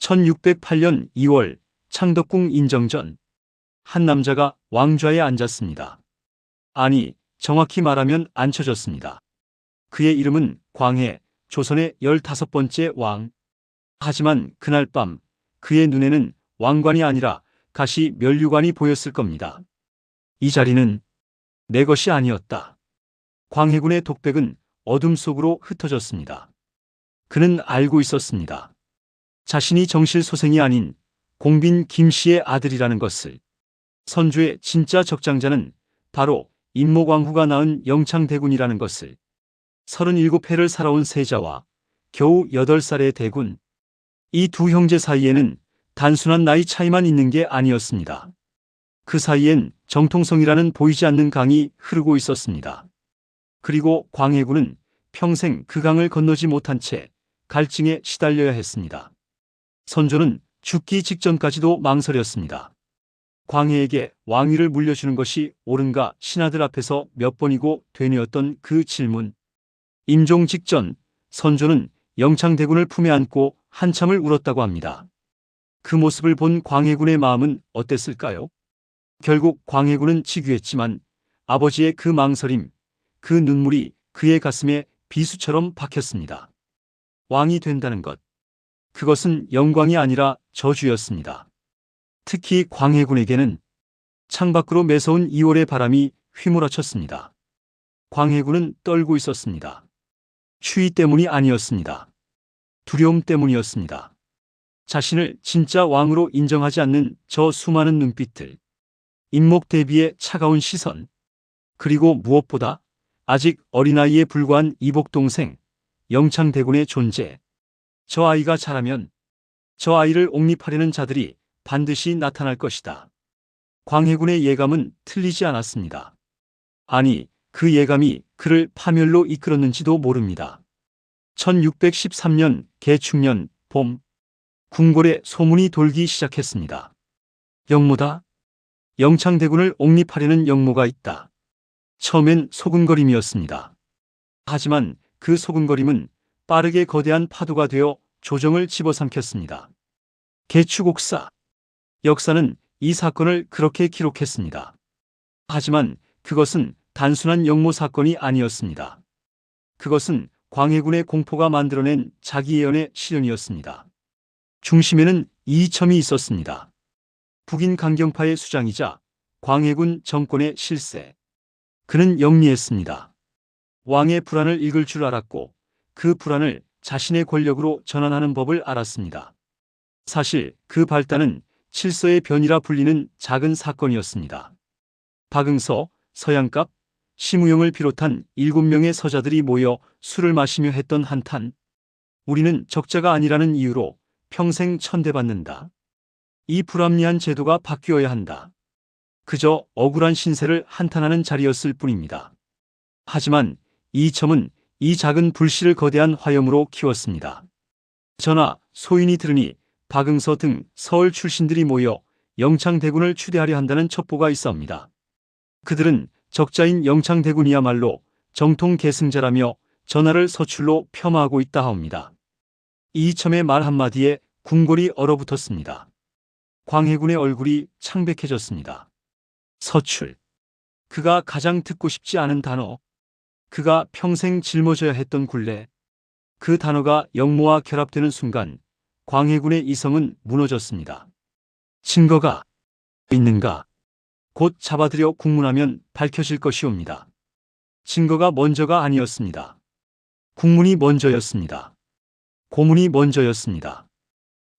1608년 2월 창덕궁 인정전 한 남자가 왕좌에 앉았습니다. 아니, 정확히 말하면 앉혀졌습니다. 그의 이름은 광해, 조선의 15번째 왕. 하지만 그날 밤 그의 눈에는 왕관이 아니라 가시 면류관이 보였을 겁니다. 이 자리는 내 것이 아니었다. 광해군의 독백은 어둠 속으로 흩어졌습니다. 그는 알고 있었습니다. 자신이 정실소생이 아닌 공빈 김씨의 아들이라는 것을. 선조의 진짜 적장자는 바로 임모광후가 낳은 영창대군이라는 것을. 37회를 살아온 세자와 겨우 8살의 대군. 이 두 형제 사이에는 단순한 나이 차이만 있는 게 아니었습니다. 그 사이엔 정통성이라는 보이지 않는 강이 흐르고 있었습니다. 그리고 광해군은 평생 그 강을 건너지 못한 채 갈증에 시달려야 했습니다. 선조는 죽기 직전까지도 망설였습니다. 광해에게 왕위를 물려주는 것이 옳은가 신하들 앞에서 몇 번이고 되뇌었던 그 질문. 임종 직전 선조는 영창대군을 품에 안고 한참을 울었다고 합니다. 그 모습을 본 광해군의 마음은 어땠을까요? 결국 광해군은 즉위했지만 아버지의 그 망설임, 그 눈물이 그의 가슴에 비수처럼 박혔습니다. 왕이 된다는 것. 그것은 영광이 아니라 저주였습니다. 특히 광해군에게는 창밖으로 매서운 2월의 바람이 휘몰아쳤습니다. 광해군은 떨고 있었습니다. 추위 때문이 아니었습니다. 두려움 때문이었습니다. 자신을 진짜 왕으로 인정하지 않는 저 수많은 눈빛들, 인목 대비의 차가운 시선, 그리고 무엇보다 아직 어린아이에 불과한 이복동생 영창대군의 존재. 저 아이가 자라면 저 아이를 옹립하려는 자들이 반드시 나타날 것이다. 광해군의 예감은 틀리지 않았습니다. 아니, 그 예감이 그를 파멸로 이끌었는지도 모릅니다. 1613년 개축년 봄, 궁궐에 소문이 돌기 시작했습니다. 영모다. 영창대군을 옹립하려는 영모가 있다. 처음엔 소근거림이었습니다. 하지만 그 소근거림은 빠르게 거대한 파도가 되어 조정을 집어삼켰습니다. 개축옥사. 역사는 이 사건을 그렇게 기록했습니다. 하지만 그것은 단순한 영모 사건이 아니었습니다. 그것은 광해군의 공포가 만들어낸 자기 예언의 실현이었습니다. 중심에는 이이첨이 있었습니다. 북인 강경파의 수장이자 광해군 정권의 실세. 그는 영리했습니다. 왕의 불안을 읽을 줄 알았고 그 불안을 자신의 권력으로 전환하는 법을 알았습니다. 사실 그 발단은 칠서의 변이라 불리는 작은 사건이었습니다. 박응서, 서양갑, 심우영을 비롯한 7명의 서자들이 모여 술을 마시며 했던 한탄. 우리는 적자가 아니라는 이유로 평생 천대받는다. 이 불합리한 제도가 바뀌어야 한다. 그저 억울한 신세를 한탄하는 자리였을 뿐입니다. 하지만 이이첨은 이 작은 불씨를 거대한 화염으로 키웠습니다. 전하, 소인이 들으니 박응서 등 서울 출신들이 모여 영창대군을 추대하려 한다는 첩보가 있사옵니다. 그들은 적자인 영창대군이야말로 정통 계승자라며 전하를 서출로 폄하하고 있다 하옵니다. 이이첨의 말 한마디에 궁궐이 얼어붙었습니다. 광해군의 얼굴이 창백해졌습니다. 서출. 그가 가장 듣고 싶지 않은 단어. 그가 평생 짊어져야 했던 굴레. 그 단어가 영모와 결합되는 순간 광해군의 이성은 무너졌습니다. 증거가 있는가? 곧 잡아들여 국문하면 밝혀질 것이옵니다. 증거가 먼저가 아니었습니다. 국문이 먼저였습니다. 고문이 먼저였습니다.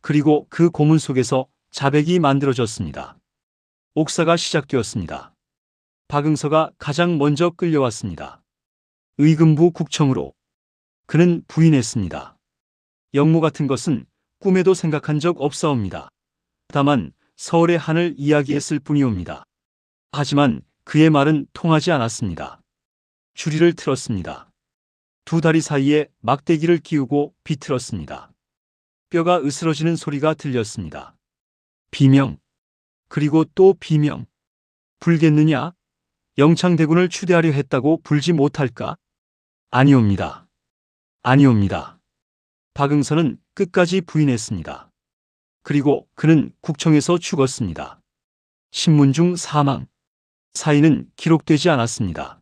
그리고 그 고문 속에서 자백이 만들어졌습니다. 옥사가 시작되었습니다. 박응서가 가장 먼저 끌려왔습니다. 의금부 국청으로. 그는 부인했습니다. 영모 같은 것은 꿈에도 생각한 적 없사옵니다. 다만 서울의 한을 이야기했을 뿐이옵니다. 하지만 그의 말은 통하지 않았습니다. 주리를 틀었습니다. 두 다리 사이에 막대기를 끼우고 비틀었습니다. 뼈가 으스러지는 소리가 들렸습니다. 비명. 그리고 또 비명. 불겠느냐? 영창대군을 추대하려 했다고 불지 못할까? 아니옵니다. 아니옵니다. 박응서는 끝까지 부인했습니다. 그리고 그는 국청에서 죽었습니다. 신문 중 사망 사인은 기록되지 않았습니다.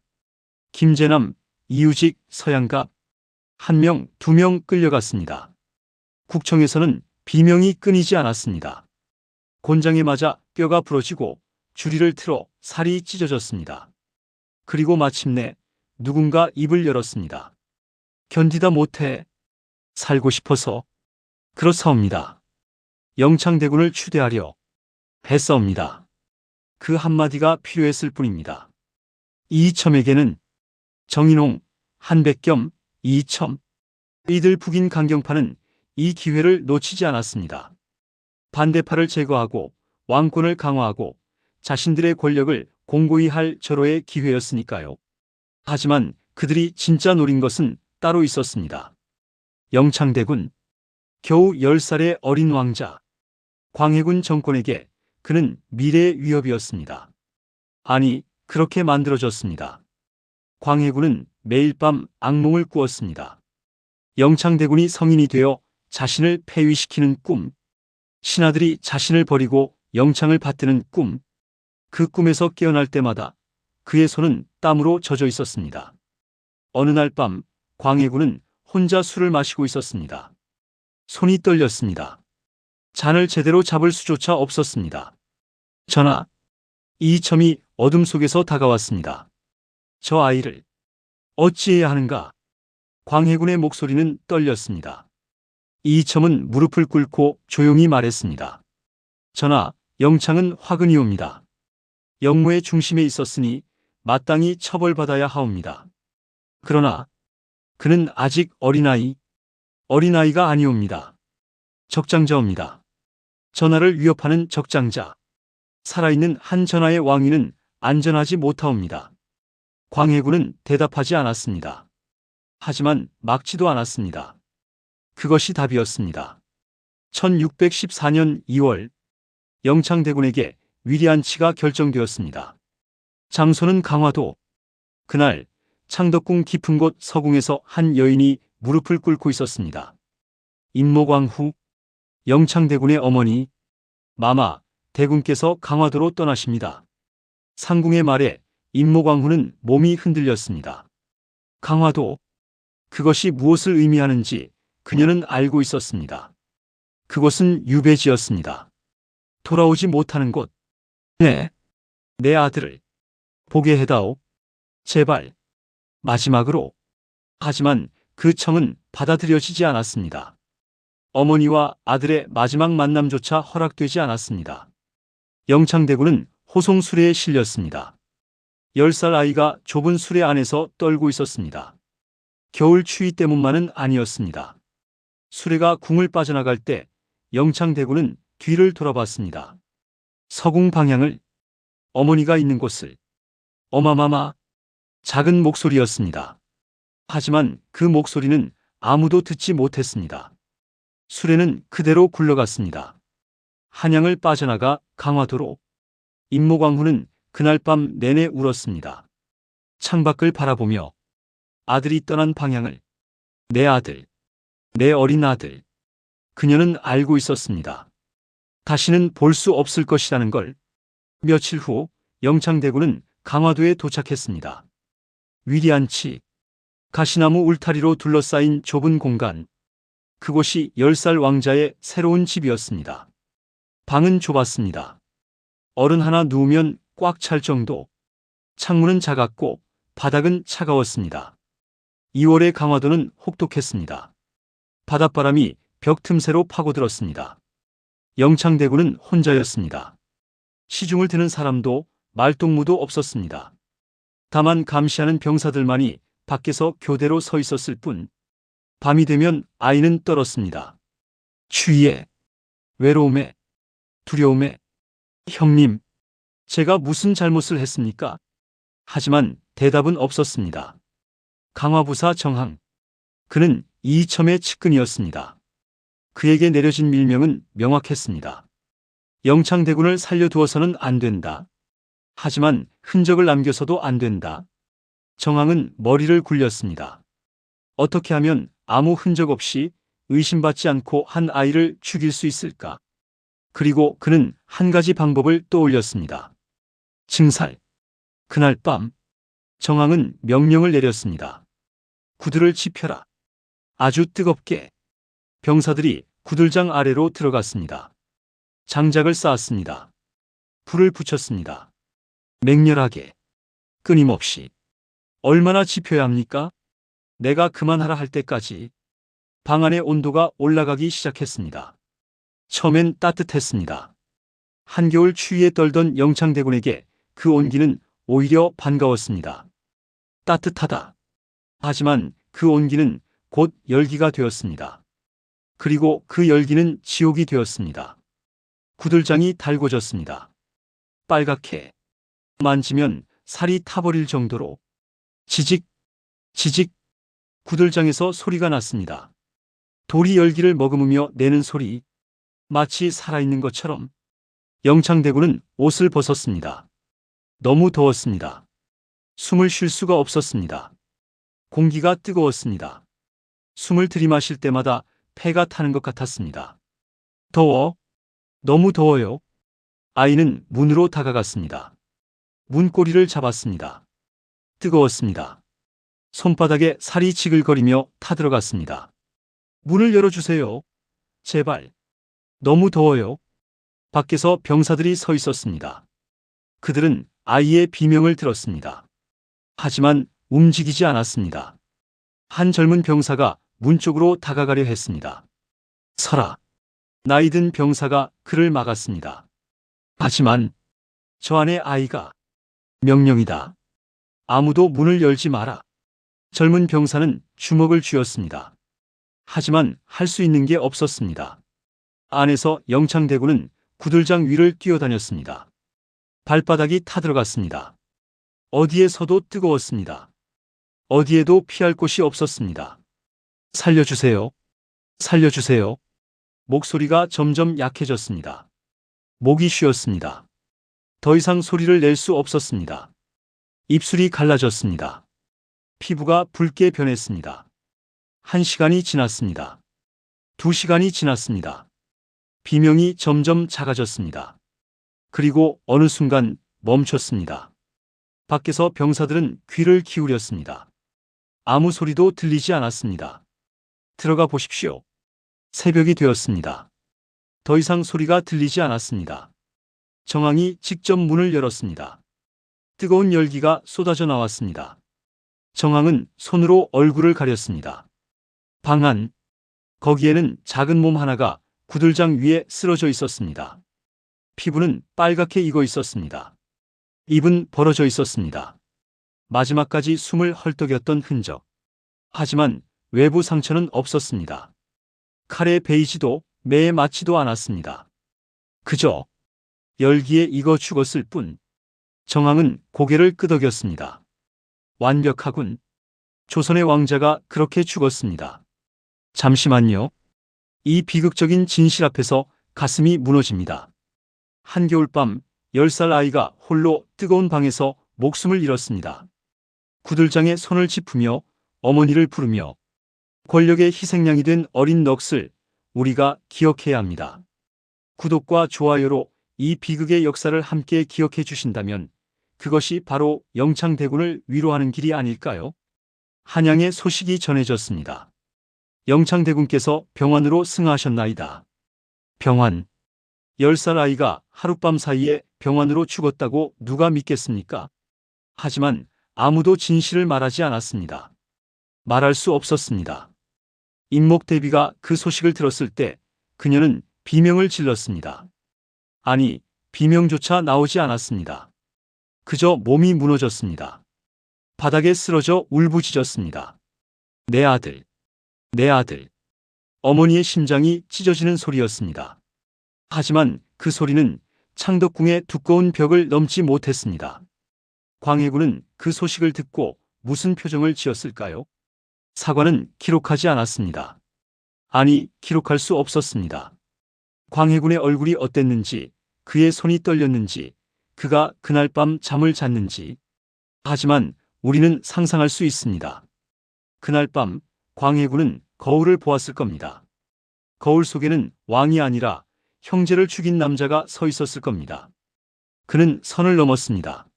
김재남, 이유직, 서양갑 1명, 2명 끌려갔습니다. 국청에서는 비명이 끊이지 않았습니다. 곤장에 맞아 뼈가 부러지고 주리를 틀어 살이 찢어졌습니다. 그리고 마침내 누군가 입을 열었습니다. 견디다 못해 살고 싶어서 그렇사옵니다. 영창대군을 추대하려 했사옵니다. 그 한마디가 필요했을 뿐입니다. 이이첨에게는 정인홍, 한백겸, 이이첨 이들 북인 강경파는 이 기회를 놓치지 않았습니다. 반대파를 제거하고 왕권을 강화하고 자신들의 권력을 공고히 할 절호의 기회였으니까요. 하지만 그들이 진짜 노린 것은 따로 있었습니다. 영창대군, 겨우 10살의 어린 왕자, 광해군 정권에게 그는 미래의 위협이었습니다. 아니, 그렇게 만들어졌습니다. 광해군은 매일 밤 악몽을 꾸었습니다. 영창대군이 성인이 되어 자신을 폐위시키는 꿈, 신하들이 자신을 버리고 영창을 받드는 꿈, 그 꿈에서 깨어날 때마다 그의 손은 땀으로 젖어 있었습니다. 어느 날 밤 광해군은 혼자 술을 마시고 있었습니다. 손이 떨렸습니다. 잔을 제대로 잡을 수조차 없었습니다. 전하, 이이첨이 어둠 속에서 다가왔습니다. 저 아이를 어찌해야 하는가? 광해군의 목소리는 떨렸습니다. 이이첨은 무릎을 꿇고 조용히 말했습니다. 전하, 영창은 화근이옵니다. 영모의 중심에 있었으니 마땅히 처벌받아야 하옵니다. 그러나 그는 아직 어린아이가 아니옵니다. 적장자옵니다. 전하를 위협하는 적장자. 살아있는 한 전하의 왕위는 안전하지 못하옵니다. 광해군은 대답하지 않았습니다. 하지만 막지도 않았습니다. 그것이 답이었습니다. 1614년 2월 영창대군에게 위리안치가 결정되었습니다. 장소는 강화도. 그날 창덕궁 깊은 곳 서궁에서 한 여인이 무릎을 꿇고 있었습니다. 임모광후, 영창대군의 어머니. 마마, 대군께서 강화도로 떠나십니다. 상궁의 말에 임모광후는 몸이 흔들렸습니다. 강화도, 그것이 무엇을 의미하는지 그녀는 알고 있었습니다. 그곳은 유배지였습니다. 돌아오지 못하는 곳. 네, 내 아들을 보게 해다오. 제발. 마지막으로. 하지만 그 청은 받아들여지지 않았습니다. 어머니와 아들의 마지막 만남조차 허락되지 않았습니다. 영창대군은 호송 수레에 실렸습니다. 10살 아이가 좁은 수레 안에서 떨고 있었습니다. 겨울 추위 때문만은 아니었습니다. 수레가 궁을 빠져나갈 때 영창대군은 뒤를 돌아봤습니다. 서궁 방향을, 어머니가 있는 곳을. 어마마마. 작은 목소리였습니다. 하지만 그 목소리는 아무도 듣지 못했습니다. 수레는 그대로 굴러갔습니다. 한양을 빠져나가 강화도로. 임모광후는 그날 밤 내내 울었습니다. 창밖을 바라보며 아들이 떠난 방향을. 내 아들, 내 어린 아들. 그녀는 알고 있었습니다. 다시는 볼 수 없을 것이라는 걸. 며칠 후 영창대군은 강화도에 도착했습니다. 위리안치, 가시나무 울타리로 둘러싸인 좁은 공간. 그곳이 10살 왕자의 새로운 집이었습니다. 방은 좁았습니다. 어른 하나 누우면 꽉 찰 정도. 창문은 작았고 바닥은 차가웠습니다. 2월의 강화도는 혹독했습니다. 바닷바람이 벽 틈새로 파고들었습니다. 영창대군은 혼자였습니다. 시중을 드는 사람도 말동무도 없었습니다. 다만 감시하는 병사들만이 밖에서 교대로 서 있었을 뿐. 밤이 되면 아이는 떨었습니다. 추위에, 외로움에, 두려움에. 형님, 제가 무슨 잘못을 했습니까? 하지만 대답은 없었습니다. 강화부사 정항. 그는 이이첨의 측근이었습니다. 그에게 내려진 밀명은 명확했습니다. 영창대군을 살려두어서는 안 된다. 하지만 흔적을 남겨서도 안 된다. 정항은 머리를 굴렸습니다. 어떻게 하면 아무 흔적 없이 의심받지 않고 한 아이를 죽일 수 있을까? 그리고 그는 한 가지 방법을 떠올렸습니다. 증살. 그날 밤 정왕은 명령을 내렸습니다. 구들을 지펴라. 아주 뜨겁게. 병사들이 구들장 아래로 들어갔습니다. 장작을 쌓았습니다. 불을 붙였습니다. 맹렬하게. 끊임없이. 얼마나 지펴야 합니까? 내가 그만하라 할 때까지. 방 안의 온도가 올라가기 시작했습니다. 처음엔 따뜻했습니다. 한겨울 추위에 떨던 영창대군에게 그 온기는 오히려 반가웠습니다. 따뜻하다. 하지만 그 온기는 곧 열기가 되었습니다. 그리고 그 열기는 지옥이 되었습니다. 구들장이 달궈졌습니다. 빨갛게. 만지면 살이 타버릴 정도로. 지직, 지직. 구들장에서 소리가 났습니다. 돌이 열기를 머금으며 내는 소리. 마치 살아있는 것처럼. 영창대군은 옷을 벗었습니다. 너무 더웠습니다. 숨을 쉴 수가 없었습니다. 공기가 뜨거웠습니다. 숨을 들이마실 때마다 폐가 타는 것 같았습니다. 더워. 너무 더워요. 아이는 문으로 다가갔습니다. 문고리를 잡았습니다. 뜨거웠습니다. 손바닥에 살이 지글거리며 타들어갔습니다. 문을 열어주세요. 제발. 너무 더워요. 밖에서 병사들이 서 있었습니다. 그들은 아이의 비명을 들었습니다. 하지만 움직이지 않았습니다. 한 젊은 병사가 문 쪽으로 다가가려 했습니다. 서라. 나이든 병사가 그를 막았습니다. 하지만 저 안에 아이가. 명령이다. 아무도 문을 열지 마라. 젊은 병사는 주먹을 쥐었습니다. 하지만 할 수 있는 게 없었습니다. 안에서 영창대군은 구들장 위를 뛰어다녔습니다. 발바닥이 타들어갔습니다. 어디에서도 뜨거웠습니다. 어디에도 피할 곳이 없었습니다. 살려주세요. 살려주세요. 목소리가 점점 약해졌습니다. 목이 쉬었습니다. 더 이상 소리를 낼 수 없었습니다. 입술이 갈라졌습니다. 피부가 붉게 변했습니다. 1시간이 지났습니다. 2시간이 지났습니다. 비명이 점점 작아졌습니다. 그리고 어느 순간 멈췄습니다. 밖에서 병사들은 귀를 기울였습니다. 아무 소리도 들리지 않았습니다. 들어가 보십시오. 새벽이 되었습니다. 더 이상 소리가 들리지 않았습니다. 정왕이 직접 문을 열었습니다. 뜨거운 열기가 쏟아져 나왔습니다. 정왕은 손으로 얼굴을 가렸습니다. 방 안. 거기에는 작은 몸 하나가 구들장 위에 쓰러져 있었습니다. 피부는 빨갛게 익어 있었습니다. 입은 벌어져 있었습니다. 마지막까지 숨을 헐떡였던 흔적. 하지만 외부 상처는 없었습니다. 칼에 베이지도 매에 맞지도 않았습니다. 그저 열기에 익어 죽었을 뿐. 정왕은 고개를 끄덕였습니다. 완벽하군. 조선의 왕자가 그렇게 죽었습니다. 잠시만요. 이 비극적인 진실 앞에서 가슴이 무너집니다. 한겨울밤 10살 아이가 홀로 뜨거운 방에서 목숨을 잃었습니다. 구들장에 손을 짚으며 어머니를 부르며 권력의 희생양이 된 어린 넋을 우리가 기억해야 합니다. 구독과 좋아요로 이 비극의 역사를 함께 기억해 주신다면 그것이 바로 영창대군을 위로하는 길이 아닐까요? 한양의 소식이 전해졌습니다. 영창대군께서 병환으로 승하하셨나이다. 병환. 10살 아이가 하룻밤 사이에 병환으로 죽었다고 누가 믿겠습니까? 하지만 아무도 진실을 말하지 않았습니다. 말할 수 없었습니다. 임목대비가 그 소식을 들었을 때 그녀는 비명을 질렀습니다. 아니, 비명조차 나오지 않았습니다. 그저 몸이 무너졌습니다. 바닥에 쓰러져 울부짖었습니다. 내 아들, 내 아들. 어머니의 심장이 찢어지는 소리였습니다. 하지만 그 소리는 창덕궁의 두꺼운 벽을 넘지 못했습니다. 광해군은 그 소식을 듣고 무슨 표정을 지었을까요? 사관은 기록하지 않았습니다. 아니, 기록할 수 없었습니다. 광해군의 얼굴이 어땠는지, 그의 손이 떨렸는지, 그가 그날 밤 잠을 잤는지. 하지만 우리는 상상할 수 있습니다. 그날 밤 광해군은 거울을 보았을 겁니다. 거울 속에는 왕이 아니라 형제를 죽인 남자가 서 있었을 겁니다. 그는 선을 넘었습니다.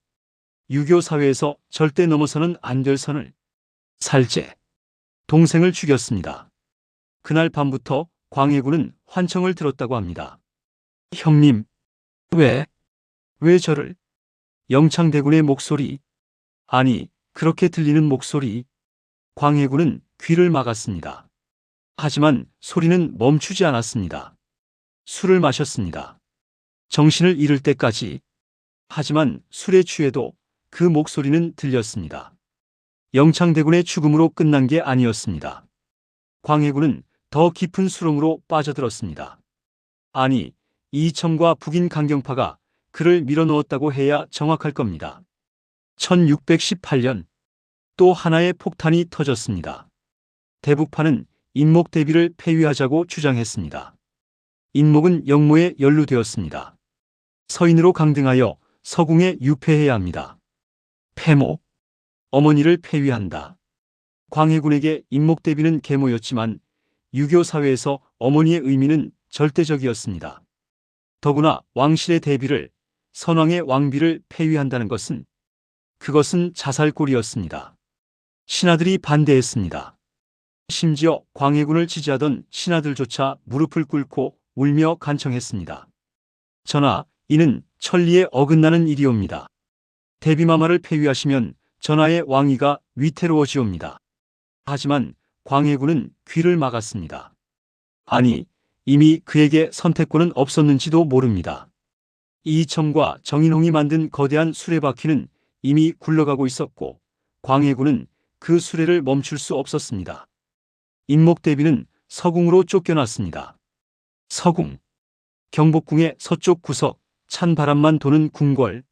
유교 사회에서 절대 넘어서는 안 될 선을. 살제. 동생을 죽였습니다. 그날 밤부터 광해군은 환청을 들었다고 합니다. 형님, 왜 저를? 영창대군의 목소리. 아니, 그렇게 들리는 목소리. 광해군은 귀를 막았습니다. 하지만 소리는 멈추지 않았습니다. 술을 마셨습니다. 정신을 잃을 때까지. 하지만 술에 취해도 그 목소리는 들렸습니다. 영창대군의 죽음으로 끝난 게 아니었습니다. 광해군은 더 깊은 수렁으로 빠져들었습니다. 아니, 이이첨과 북인 강경파가 그를 밀어넣었다고 해야 정확할 겁니다. 1618년 또 하나의 폭탄이 터졌습니다. 대북파는 인목대비를 폐위하자고 주장했습니다. 인목은 영모에 연루되었습니다. 서인으로 강등하여 서궁에 유폐해야 합니다. 폐모, 어머니를 폐위한다. 광해군에게 인목대비는 계모였지만 유교 사회에서 어머니의 의미는 절대적이었습니다. 더구나 왕실의 대비를, 선왕의 왕비를 폐위한다는 것은 그것은 자살골이었습니다. 신하들이 반대했습니다. 심지어 광해군을 지지하던 신하들조차 무릎을 꿇고 울며 간청했습니다. 전하, 이는 천리에 어긋나는 일이옵니다. 대비마마를 폐위하시면 전하의 왕위가 위태로워지옵니다. 하지만 광해군은 귀를 막았습니다. 아니, 이미 그에게 선택권은 없었는지도 모릅니다. 이이첨과 정인홍이 만든 거대한 수레바퀴는 이미 굴러가고 있었고 광해군은 그 수레를 멈출 수 없었습니다. 인목대비는 서궁으로 쫓겨났습니다. 서궁, 경복궁의 서쪽 구석, 찬 바람만 도는 궁궐.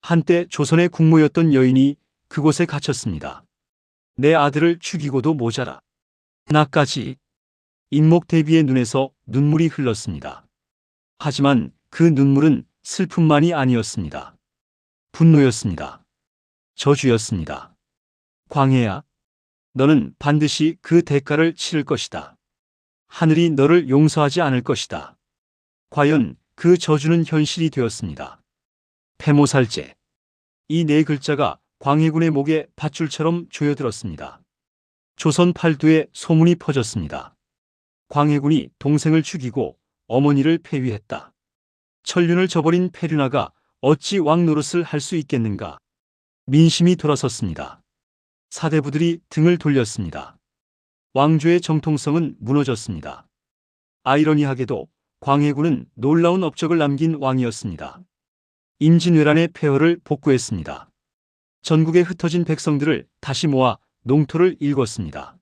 한때 조선의 국모였던 여인이 그곳에 갇혔습니다. 내 아들을 죽이고도 모자라. 나까지. 인목대비의 눈에서 눈물이 흘렀습니다. 하지만 그 눈물은 슬픔만이 아니었습니다. 분노였습니다. 저주였습니다. 광해야, 너는 반드시 그 대가를 치를 것이다. 하늘이 너를 용서하지 않을 것이다. 과연 그 저주는 현실이 되었습니다. 폐모살제. 이 네 글자가 광해군의 목에 밧줄처럼 조여들었습니다. 조선 팔도에 소문이 퍼졌습니다. 광해군이 동생을 죽이고 어머니를 폐위했다. 천륜을 저버린 폐륜아가 어찌 왕 노릇을 할 수 있겠는가. 민심이 돌아섰습니다. 사대부들이 등을 돌렸습니다. 왕조의 정통성은 무너졌습니다. 아이러니하게도 광해군은 놀라운 업적을 남긴 왕이었습니다. 임진왜란의 폐허를 복구했습니다. 전국에 흩어진 백성들을 다시 모아 농토를 일궜습니다.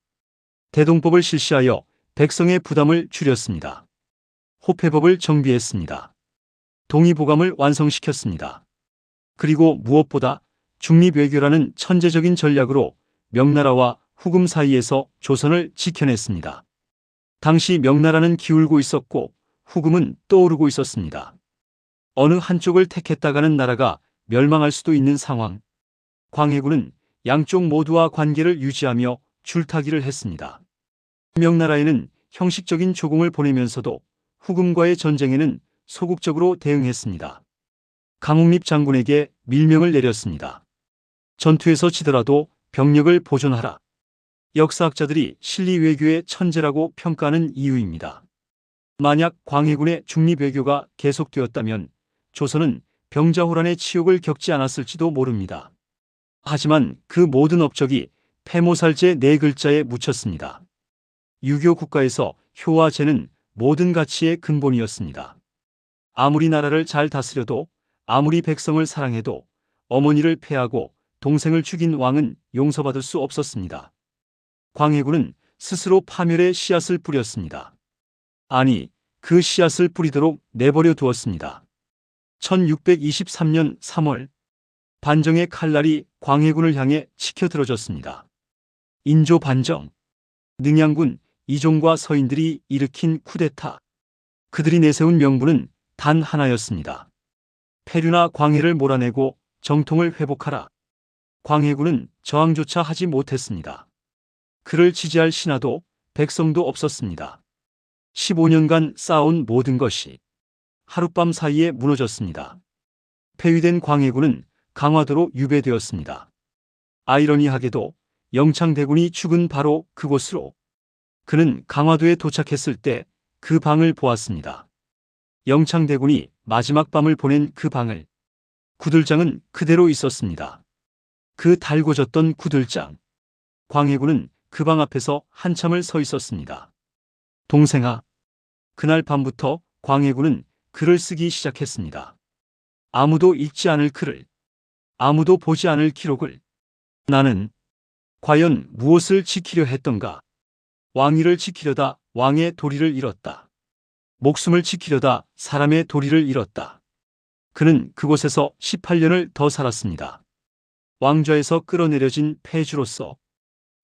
대동법을 실시하여 백성의 부담을 줄였습니다. 호패법을 정비했습니다. 동의보감을 완성시켰습니다. 그리고 무엇보다 중립외교라는 천재적인 전략으로 명나라와 후금 사이에서 조선을 지켜냈습니다. 당시 명나라는 기울고 있었고 후금은 떠오르고 있었습니다. 어느 한쪽을 택했다가는 나라가 멸망할 수도 있는 상황. 광해군은 양쪽 모두와 관계를 유지하며 줄타기를 했습니다. 명나라에는 형식적인 조공을 보내면서도 후금과의 전쟁에는 소극적으로 대응했습니다. 강홍립 장군에게 밀명을 내렸습니다. 전투에서 지더라도 병력을 보존하라. 역사학자들이 실리외교의 천재라고 평가하는 이유입니다. 만약 광해군의 중립외교가 계속되었다면 조선은 병자호란의 치욕을 겪지 않았을지도 모릅니다. 하지만 그 모든 업적이 폐모살제 네 글자에 묻혔습니다. 유교 국가에서 효와 제는 모든 가치의 근본이었습니다. 아무리 나라를 잘 다스려도, 아무리 백성을 사랑해도 어머니를 폐하고 동생을 죽인 왕은 용서받을 수 없었습니다. 광해군은 스스로 파멸의 씨앗을 뿌렸습니다. 아니, 그 씨앗을 뿌리도록 내버려 두었습니다. 1623년 3월 반정의 칼날이 광해군을 향해 치켜들어졌습니다. 인조 반정. 능양군 이종과 서인들이 일으킨 쿠데타. 그들이 내세운 명분은 단 하나였습니다. 폐륜아 광해를 몰아내고 정통을 회복하라. 광해군은 저항조차 하지 못했습니다. 그를 지지할 신하도 백성도 없었습니다. 15년간 쌓아온 모든 것이 하룻밤 사이에 무너졌습니다. 폐위된 광해군은 강화도로 유배되었습니다. 아이러니하게도 영창대군이 죽은 바로 그곳으로 그는 강화도에 도착했을 때 그 방을 보았습니다. 영창대군이 마지막 밤을 보낸 그 방을 구들장은 그대로 있었습니다. 그 달궈졌던 구들장. 광해군은 그 방 앞에서 한참을 서 있었습니다. 동생아. 그날 밤부터 광해군은 글을 쓰기 시작했습니다. 아무도 읽지 않을 글을, 아무도 보지 않을 기록을. 나는 과연 무엇을 지키려 했던가? 왕위를 지키려다 왕의 도리를 잃었다. 목숨을 지키려다 사람의 도리를 잃었다. 그는 그곳에서 18년을 더 살았습니다. 왕좌에서 끌어내려진 폐주로서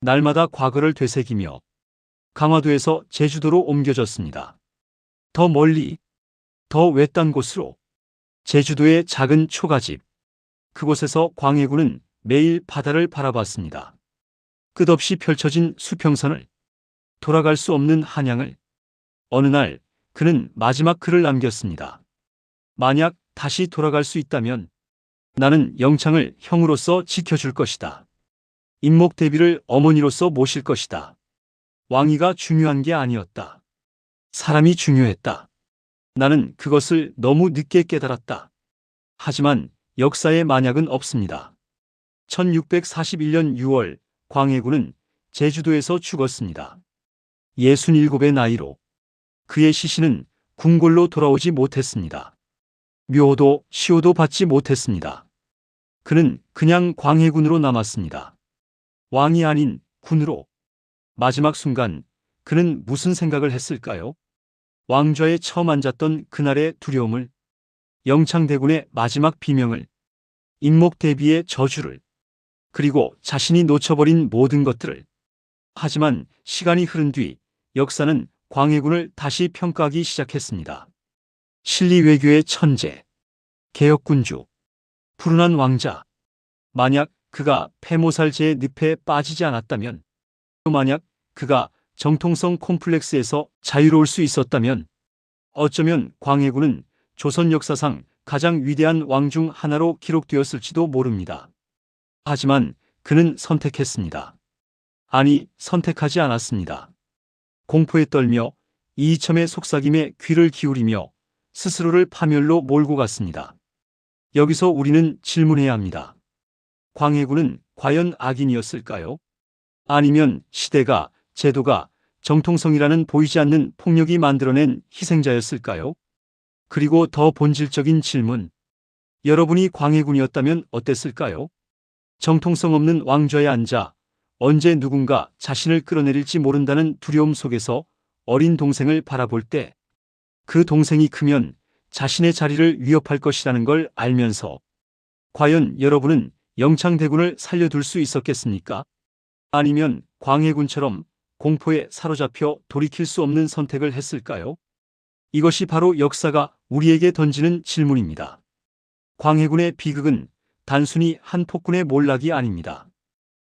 날마다 과거를 되새기며 강화도에서 제주도로 옮겨졌습니다. 더 멀리, 더 외딴 곳으로. 제주도의 작은 초가집. 그곳에서 광해군은 매일 바다를 바라봤습니다. 끝없이 펼쳐진 수평선을, 돌아갈 수 없는 한양을. 어느 날 그는 마지막 글을 남겼습니다. 만약 다시 돌아갈 수 있다면 나는 영창을 형으로서 지켜줄 것이다. 임목대비를 어머니로서 모실 것이다. 왕위가 중요한 게 아니었다. 사람이 중요했다. 나는 그것을 너무 늦게 깨달았다. 하지만 역사에 만약은 없습니다. 1641년 6월 광해군은 제주도에서 죽었습니다. 67의 나이로. 그의 시신은 궁궐로 돌아오지 못했습니다. 묘도 시호도 받지 못했습니다. 그는 그냥 광해군으로 남았습니다. 왕이 아닌 군으로. 마지막 순간 그는 무슨 생각을 했을까요? 왕좌에 처음 앉았던 그날의 두려움을, 영창대군의 마지막 비명을, 임목대비의 저주를, 그리고 자신이 놓쳐버린 모든 것들을. 하지만 시간이 흐른 뒤 역사는 광해군을 다시 평가하기 시작했습니다. 실리외교의 천재, 개혁군주, 푸른한 왕자. 만약 그가 폐모살제의 늪에 빠지지 않았다면, 만약 그가 정통성 콤플렉스에서 자유로울 수 있었다면, 어쩌면 광해군은 조선 역사상 가장 위대한 왕 중 하나로 기록되었을지도 모릅니다. 하지만 그는 선택했습니다. 아니, 선택하지 않았습니다. 공포에 떨며 이이첨의 속삭임에 귀를 기울이며 스스로를 파멸로 몰고 갔습니다. 여기서 우리는 질문해야 합니다. 광해군은 과연 악인이었을까요? 아니면 시대가, 제도가, 정통성이라는 보이지 않는 폭력이 만들어낸 희생자였을까요? 그리고 더 본질적인 질문. 여러분이 광해군이었다면 어땠을까요? 정통성 없는 왕좌에 앉아 언제 누군가 자신을 끌어내릴지 모른다는 두려움 속에서 어린 동생을 바라볼 때, 그 동생이 크면 자신의 자리를 위협할 것이라는 걸 알면서 과연 여러분은 영창대군을 살려둘 수 있었겠습니까? 아니면 광해군처럼 공포에 사로잡혀 돌이킬 수 없는 선택을 했을까요? 이것이 바로 역사가 우리에게 던지는 질문입니다. 광해군의 비극은 단순히 한 폭군의 몰락이 아닙니다.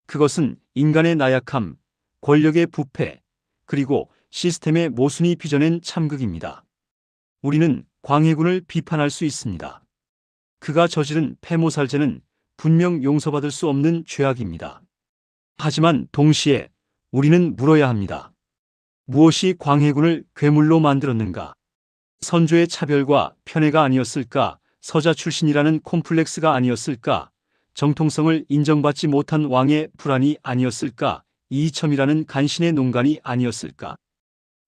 그것은 인간의 나약함, 권력의 부패, 그리고 시스템의 모순이 빚어낸 참극입니다. 우리는 광해군을 비판할 수 있습니다. 그가 저지른 폐모살제는 분명 용서받을 수 없는 죄악입니다. 하지만 동시에 우리는 물어야 합니다. 무엇이 광해군을 괴물로 만들었는가? 선조의 차별과 편애가 아니었을까? 서자 출신이라는 콤플렉스가 아니었을까? 정통성을 인정받지 못한 왕의 불안이 아니었을까? 이이첨이라는 간신의 농간이 아니었을까?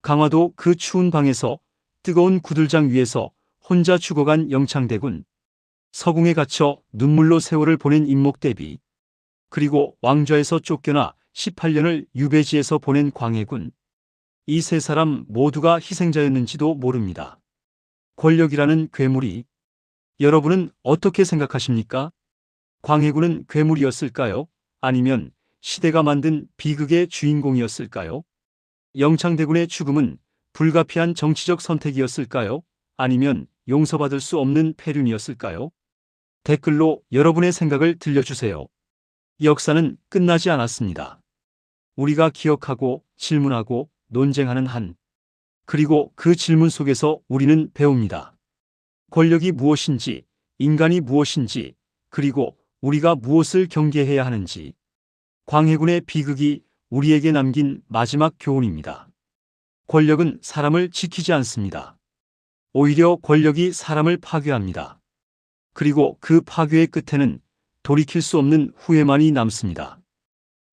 강화도 그 추운 방에서 뜨거운 구들장 위에서 혼자 죽어간 영창대군, 서궁에 갇혀 눈물로 세월을 보낸 임목대비, 그리고 왕좌에서 쫓겨나 18년을 유배지에서 보낸 광해군. 이 세 사람 모두가 희생자였는지도 모릅니다. 권력이라는 괴물이. 여러분은 어떻게 생각하십니까? 광해군은 괴물이었을까요? 아니면 시대가 만든 비극의 주인공이었을까요? 영창대군의 죽음은 불가피한 정치적 선택이었을까요? 아니면 용서받을 수 없는 폐륜이었을까요? 댓글로 여러분의 생각을 들려주세요. 역사는 끝나지 않았습니다. 우리가 기억하고 질문하고 논쟁하는 한, 그리고 그 질문 속에서 우리는 배웁니다. 권력이 무엇인지, 인간이 무엇인지, 그리고 우리가 무엇을 경계해야 하는지. 광해군의 비극이 우리에게 남긴 마지막 교훈입니다. 권력은 사람을 지키지 않습니다. 오히려 권력이 사람을 파괴합니다. 그리고 그 파괴의 끝에는 돌이킬 수 없는 후회만이 남습니다.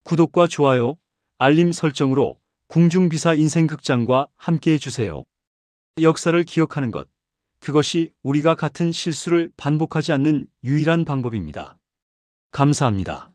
구독과 좋아요, 알림 설정으로 궁중비사 인생극장과 함께 해주세요. 역사를 기억하는 것, 그것이 우리가 같은 실수를 반복하지 않는 유일한 방법입니다. 감사합니다.